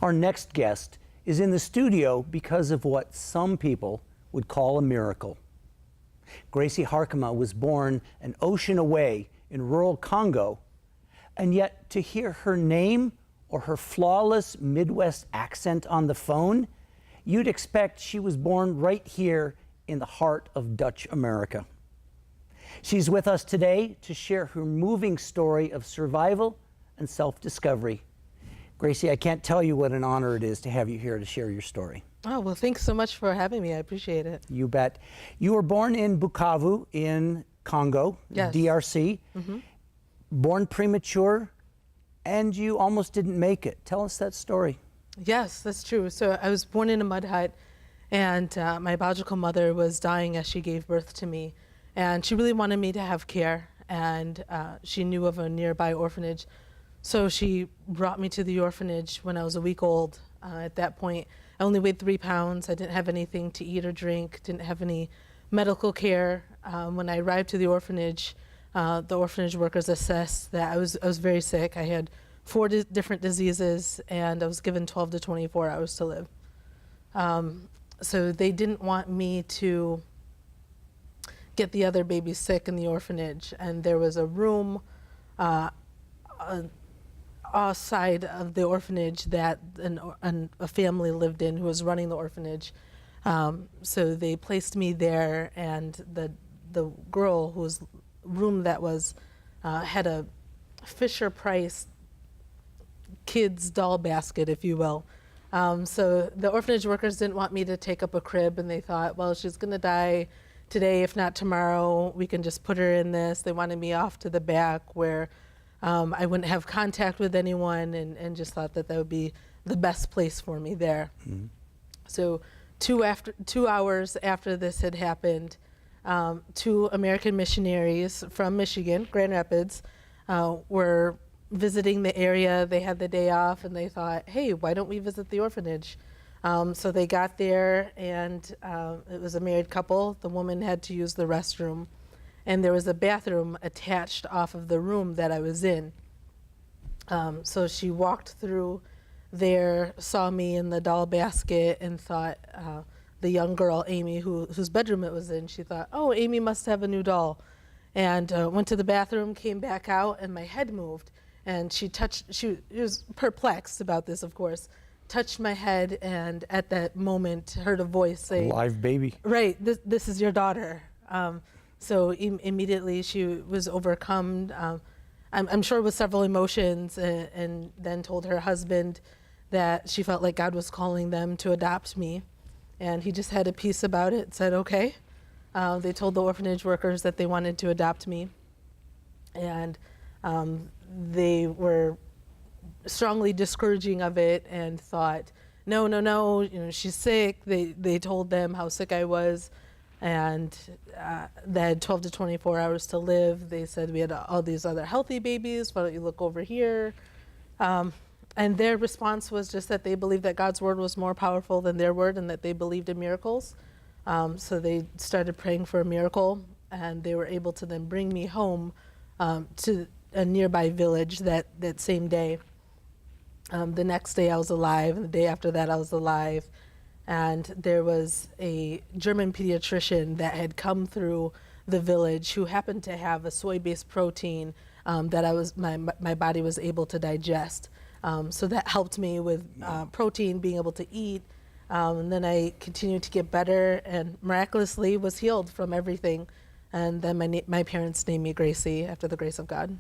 Our next guest is in the studio because of what some people would call a miracle. Graci Harkema was born an ocean away in rural Congo, and yet to hear her name or her flawless Midwest accent on the phone, you'd expect she was born right here in the heart of Dutch America. She's with us today to share her moving story of survival and self-discovery. Graci, I can't tell you what an honor it is to have you here to share your story. Oh, well, thanks so much for having me. I appreciate it. You bet. You were born in Bukavu in Congo, Yes. DRC, born premature, and you almost didn't make it. Tell us that story. Yes, that's true. So I was born in a mud hut, and my biological mother was dying as she gave birth to me. And she really wanted me to have care, and she knew of a nearby orphanage. So she brought me to the orphanage when I was a week old. At that point, I only weighed 3 pounds. I didn't have anything to eat or drink, didn't have any medical care. When I arrived to the orphanage workers assessed that I was very sick. I had 4 different diseases, and I was given 12 to 24 hours to live. So they didn't want me to get the other babies sick in the orphanage, and there was a room outside of the orphanage that a family lived in who was running the orphanage. So they placed me there, and the girl whose room that was had a Fisher Price kids doll basket, if you will. So the orphanage workers didn't want me to take up a crib, and they thought, well, she's gonna die today, if not tomorrow, we can just put her in this. They wanted me off to the back where I wouldn't have contact with anyone, and just thought that would be the best place for me there. So 2 hours after this had happened, 2 American missionaries from Michigan, Grand Rapids, were visiting the area. They had the day off, and they thought, hey, why don't we visit the orphanage? So they got there, and it was a married couple. The woman had to use the restroom, and there was a bathroom attached off of the room that I was in. So she walked through there, saw me in the doll basket, and thought, the young girl, Amy, whose bedroom it was in, she thought, oh, Amy must have a new doll. And went to the bathroom, came back out, and my head moved. And she was perplexed about this, of course, touched my head, and at that moment heard a voice say, Live baby. Right, this is your daughter. So immediately she was overcome, I'm sure with several emotions, and then told her husband that she felt like God was calling them to adopt me. And he just had a peace about it, said, okay. They told the orphanage workers that they wanted to adopt me. And they were strongly discouraging of it and thought, no, she's sick. They told them how sick I was, and they had 12 to 24 hours to live. They said we had all these other healthy babies. Why don't you look over here? And their response was just that they believed that God's word was more powerful than their word, and that they believed in miracles. So they started praying for a miracle, and they were able to then bring me home to a nearby village that same day. The next day I was alive, and the day after that I was alive. And there was a German pediatrician that had come through the village who happened to have a soy-based protein that my body was able to digest. So that helped me with protein, being able to eat. And then I continued to get better, and miraculously was healed from everything. And then my parents named me Graci after the grace of God.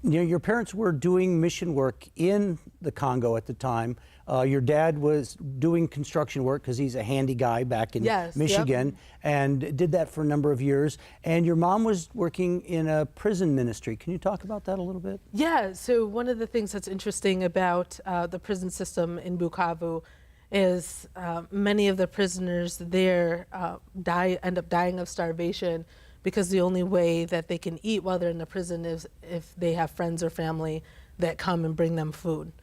You know, your parents were doing mission work in the Congo at the time. Your dad was doing construction work because he's a handy guy back in Michigan, and did that for a number of years. And your mom was working in a prison ministry. Can you talk about that a little bit? Yeah, so one of the things that's interesting about the prison system in Bukavu is many of the prisoners there end up dying of starvation, because the only way that they can eat while they're in the prison is if they have friends or family that come and bring them food.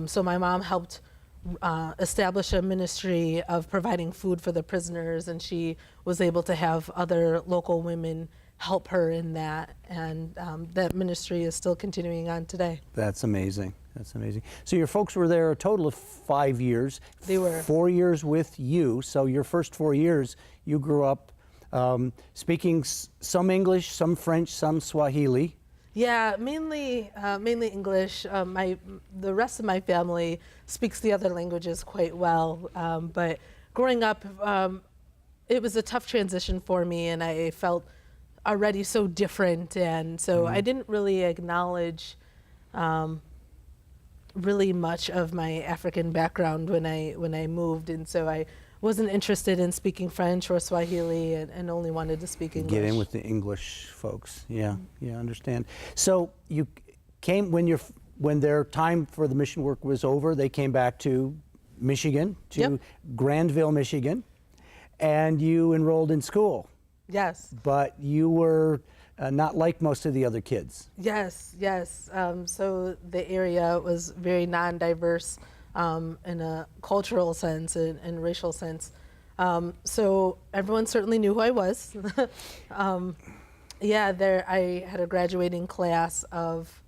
So my mom helped establish a ministry of providing food for the prisoners, and she was able to have other local women help her in that, and that ministry is still continuing on today. That's amazing. That's amazing. So your folks were there a total of 5 years. They were. 4 years with you. So your first 4 years, you grew up speaking some English, some French, some Swahili. Yeah, mainly English. The rest of my family speaks the other languages quite well. But growing up, it was a tough transition for me, and I felt already so different, and so I didn't really acknowledge really much of my African background when I moved, and so I wasn't interested in speaking French or Swahili, and only wanted to speak English. Get in with the English folks. Yeah, yeah, understand. So you came when their time for the mission work was over. They came back to Michigan, to Yep. Grandville, Michigan, and you enrolled in school. Yes. But you were not like most of the other kids. Yes, yes. So the area was very non-diverse in a cultural sense and racial sense. So everyone certainly knew who I was. There I had a graduating class of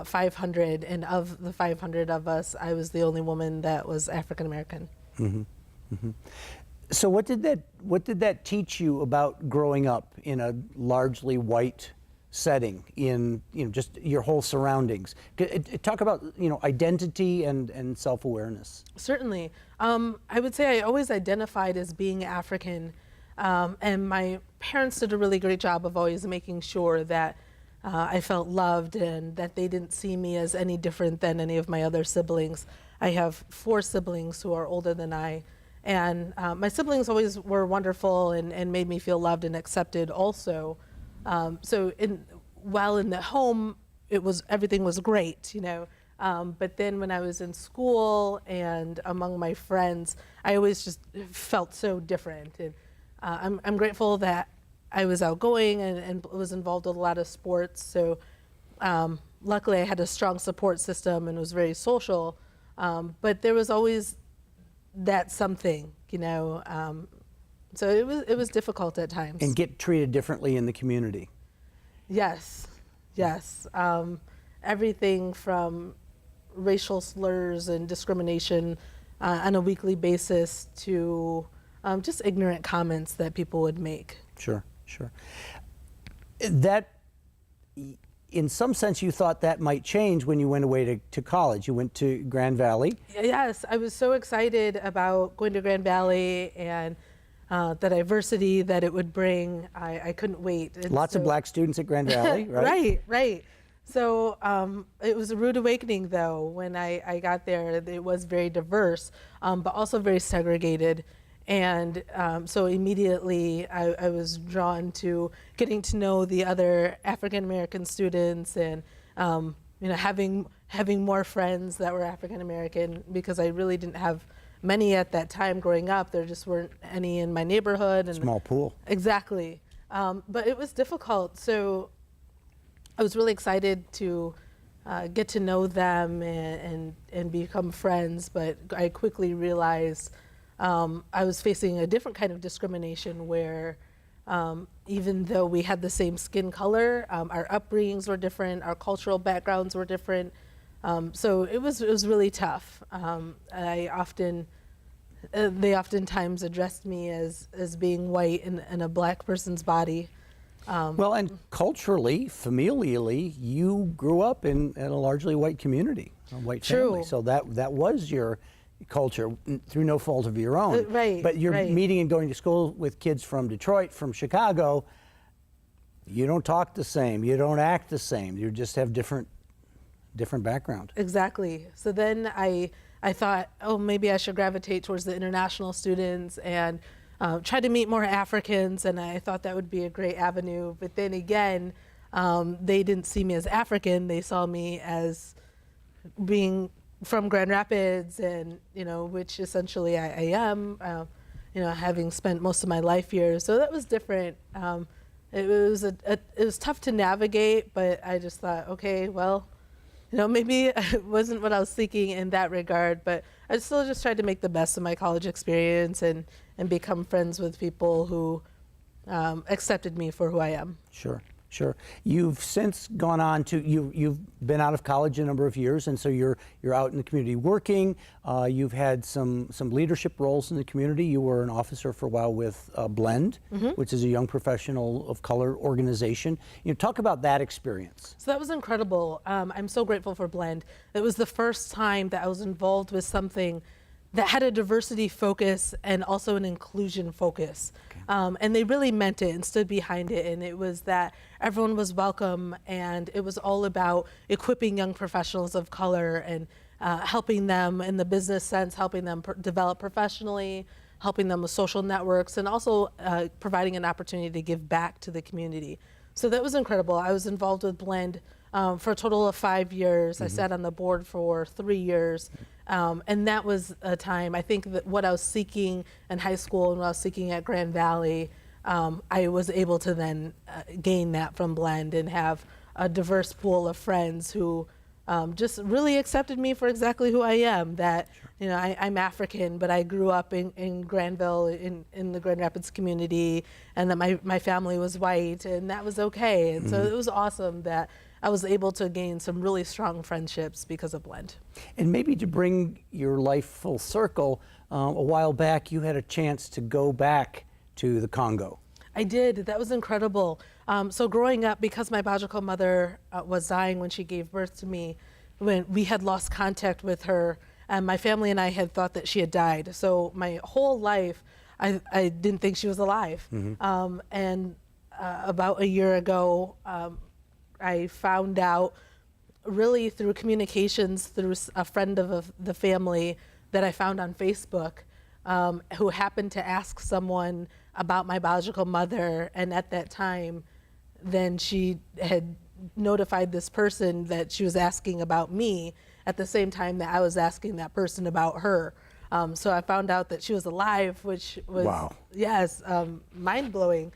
500, and of the 500 of us, I was the only woman that was African American. Mm-hmm. Mm-hmm. So what did that teach you about growing up in a largely white setting, in just your whole surroundings? Talk about identity and self-awareness. Certainly. I would say I always identified as being African, and my parents did a really great job of always making sure that I felt loved and that they didn't see me as any different than any of my other siblings. I have 4 siblings who are older than I. And my siblings always were wonderful and made me feel loved and accepted also. While in the home, everything was great, but then when I was in school and among my friends, I always just felt so different. And I'm grateful that I was outgoing and was involved with a lot of sports. So luckily I had a strong support system and was very social. But there was always that something, so it was difficult at times. And get treated differently in the community. Yes. Everything from racial slurs and discrimination on a weekly basis to just ignorant comments that people would make. Sure. That, in some sense, you thought that might change when you went away to college. You went to Grand Valley. Yes, I was so excited about going to Grand Valley and the diversity that it would bring. I couldn't wait. And Lots of black students at Grand Valley, right? Right. So it was a rude awakening, though, when I got there. It was very diverse, but also very segregated. And so immediately I was drawn to getting to know the other African American students and having more friends that were African American, because I really didn't have many at that time growing up. There just weren't any in my neighborhood. And small pool. Exactly. But it was difficult. So I was really excited to get to know them and become friends, but I quickly realized I was facing a different kind of discrimination where even though we had the same skin color, our upbringings were different, our cultural backgrounds were different. So it was really tough. They oftentimes addressed me as being white in a black person's body. Well, and culturally, familially, you grew up in a largely white community, a white family. So that was your culture through no fault of your own. Right. But you're meeting and going to school with kids from Detroit, from Chicago. You don't talk the same. You don't act the same. You just have different background. Exactly. So then I thought, maybe I should gravitate towards the international students and try to meet more Africans, and I thought that would be a great avenue. But then again, they didn't see me as African. They saw me as being from Grand Rapids, and which essentially I am, having spent most of my life here. So that was different. It was tough to navigate, but I just thought, okay, well, maybe it wasn't what I was seeking in that regard, but I still just tried to make the best of my college experience and become friends with people who accepted me for who I am. Sure. Sure. You've since gone on to you've been out of college a number of years, and so you're out in the community working. You've had some leadership roles in the community. You were an officer for a while with Blend, which is a young professional of color organization. You know, talk about that experience. So that was incredible. I'm so grateful for Blend. It was the first time that I was involved with something that had a diversity focus and also an inclusion focus. Okay. And they really meant it and stood behind it. And it was that everyone was welcome, and it was all about equipping young professionals of color and helping them in the business sense, helping them develop professionally, helping them with social networks, and also providing an opportunity to give back to the community. So that was incredible. I was involved with Blend for a total of 5 years. I sat on the board for 3 years. And that was a time, I think that what I was seeking in high school and what I was seeking at Grand Valley, I was able to then gain that from Blend and have a diverse pool of friends who just really accepted me for exactly who I am. That, you know, I'm African, but I grew up in Granville, in the Grand Rapids community, and that my family was white, and that was okay. And so it was awesome that I was able to gain some really strong friendships because of Blend. And maybe to bring your life full circle, a while back you had a chance to go back to the Congo. I did. That was incredible. So growing up, because my biological mother was dying when she gave birth to me, when we had lost contact with her, and my family and I had thought that she had died. So my whole life, I didn't think she was alive. And about a year ago, I found out really through communications through a friend of the family that I found on Facebook, who happened to ask someone about my biological mother, and at that time then she had notified this person that she was asking about me at the same time that I was asking that person about her. So I found out that she was alive, which was, wow. Yes, mind-blowing.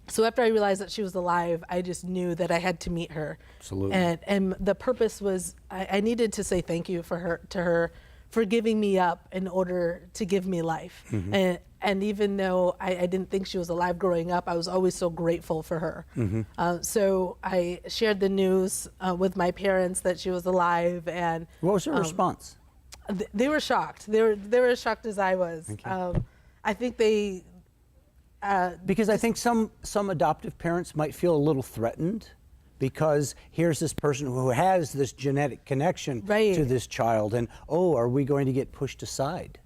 So after I realized that she was alive, I just knew that I had to meet her. Absolutely. And the purpose was I needed to say thank you to her for giving me up in order to give me life. And even though I didn't think she was alive growing up, I was always so grateful for her. So I shared the news with my parents that she was alive. And what was their response? They were shocked. They were as shocked as I was. I think they. Because I think some adoptive parents might feel a little threatened because here's this person who has this genetic connection to this child, and oh, are we going to get pushed aside?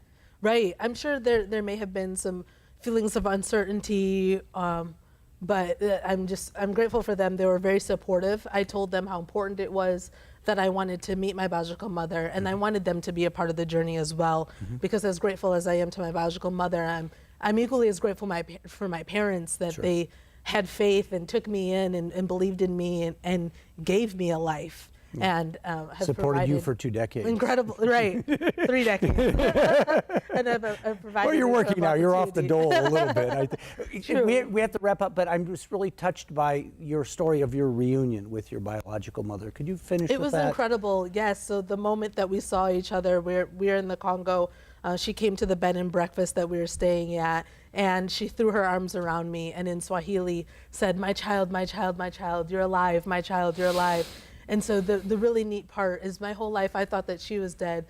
Right. I'm sure there may have been some feelings of uncertainty, but I'm grateful for them. They were very supportive. I told them how important it was that I wanted to meet my biological mother, and I wanted them to be a part of the journey as well. Because as grateful as I am to my biological mother, I'm equally as grateful for my parents that they had faith and took me in and believed in me and gave me a life. And have supported you for 2 decades. Incredible, right? 3 decades. And have provided. Well, you're working now. You're off the dole a little bit. We have to wrap up, but I'm just really touched by your story of your reunion with your biological mother. Could you finish with that? It was incredible. Yes. So the moment that we saw each other, we're in the Congo. She came to the bed and breakfast that we were staying at, and she threw her arms around me and in Swahili said, "My child, my child, my child, you're alive. My child, you're alive." And so the really neat part is my whole life I thought that she was dead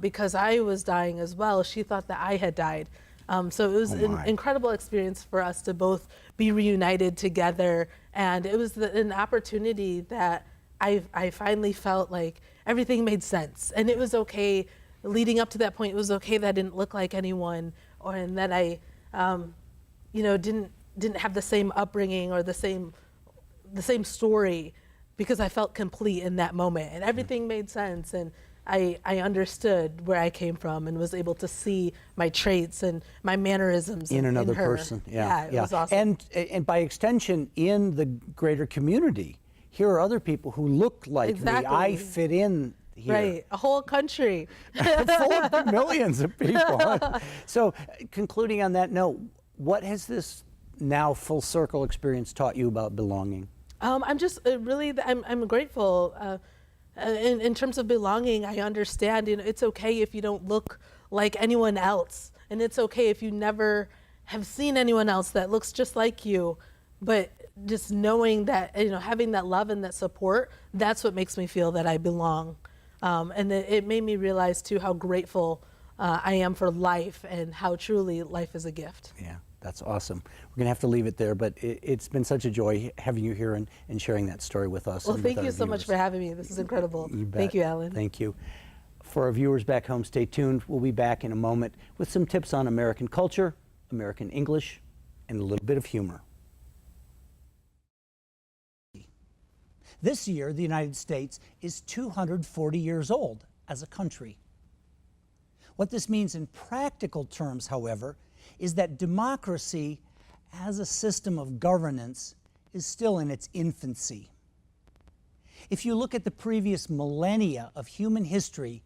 because I was dying as well. She thought that I had died. So it was an incredible experience for us to both be reunited together. And it was an opportunity that I finally felt like everything made sense. And it was okay. Leading up to that point, it was okay that I didn't look like anyone, and that I didn't have the same upbringing or the same story, because I felt complete in that moment, and everything made sense, and I understood where I came from and was able to see my traits and my mannerisms in another in her. person. Yeah, it was awesome. And by extension, in the greater community, here are other people who look like me. I fit in here. Right, a whole country full of millions of people. So, concluding on that note, what has this now full circle experience taught you about belonging? I'm just I'm grateful. In terms of belonging, I understand. It's okay if you don't look like anyone else, and it's okay if you never have seen anyone else that looks just like you. But just knowing that, having that love and that support, that's what makes me feel that I belong. And it made me realize too how grateful I am for life and how truly life is a gift. Yeah, that's awesome. We're going to have to leave it there, but it's been such a joy having you here and sharing that story with us. Well, and with thank you our so much viewers. for having me. This is incredible. You bet. Thank you, Alan. Thank you. For our viewers back home, stay tuned. We'll be back in a moment with some tips on American culture, American English, and a little bit of humor. This year, the United States is 240 years old as a country. What this means in practical terms, however, is that democracy as a system of governance is still in its infancy. If you look at the previous millennia of human history,